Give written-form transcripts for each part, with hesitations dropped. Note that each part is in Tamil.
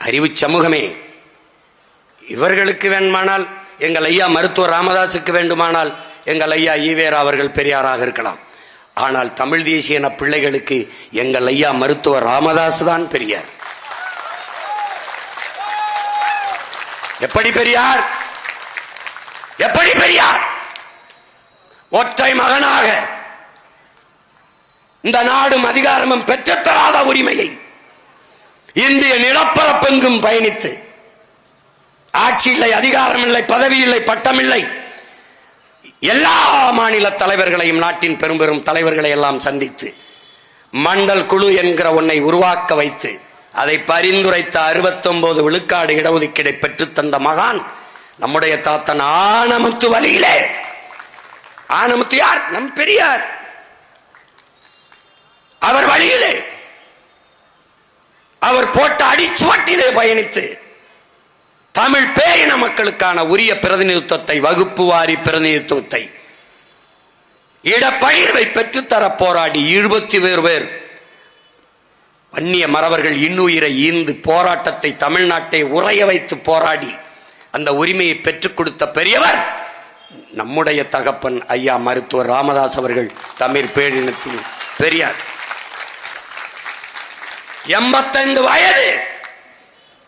அறிவு சமூகமே, இவர்களுக்கு வேண்டுமானால் எங்கள் ஐயா மருத்துவர் ராமதாசுக்கு வேண்டுமானால் எங்கள் ஐயா ஈவேரா அவர்கள் பெரியாராக இருக்கலாம். ஆனால் தமிழ் தேசிய பிள்ளைகளுக்கு எங்கள் ஐயா மருத்துவர் ராமதாஸ் தான் பெரியார். எப்படி பெரியார்? எப்படி பெரியார்? ஒற்றை மகனாக இந்த நாடும் அதிகாரமும் பெற்றுத்தராத உரிமையை இந்திய நிலப்பரப்பெங்கும் பயணித்து ஆட்சி இல்லை, அதிகாரம் இல்லை, பதவி இல்லை, பட்டம் இல்லை, எல்லா மாநில தலைவர்களையும் நாட்டின் பெரும் பெரும் தலைவர்களை எல்லாம் சந்தித்து மண்டல் குழு என்கிற ஒன்றை உருவாக்க வைத்து அதை பரிந்துரைத்த 69 விழுக்காடு இடஒதுக்கீடை பெற்றுத் தந்த மகான் நம்முடைய தாத்தன் ஆனமுத்து வழியிலே. ஆனமுத்து யார்? நம் பெரியார். அவர் வழியிலே, அவர் போட்ட அடிச்சுவட்டிலே பயணித்து தமிழ் பேரின மக்களுக்கான உரிய பிரதிநிதித்துவத்தை, வகுப்பு வாரி பிரதிநிதித்துவத்தை, இடப்பகிர்வை பெற்றுத்தர போராடி 20 பேர் வன்னிய மறவர்கள் இன்னுயிரை ஈந்து போராட்டத்தை தமிழ்நாட்டை உறைய வைத்து போராடி அந்த உரிமையை பெற்றுக் கொடுத்த பெரியவர் நம்முடைய தகப்பன் ஐயா மருத்துவர் ராமதாஸ் அவர்கள், தமிழ் பேரினத்தின் பெரியார். 85 வயது,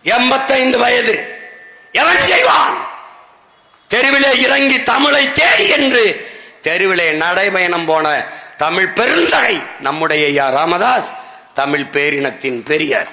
85 வயது. எவன் செய்வான்? தெருவிலே இறங்கி தமிழை தேடி என்று தெருவிலே நடைபயணம் போன தமிழ் பெருந்தகை நம்முடைய ஐயா ராமதாஸ், தமிழ் பேரினத்தின் பெரியார்.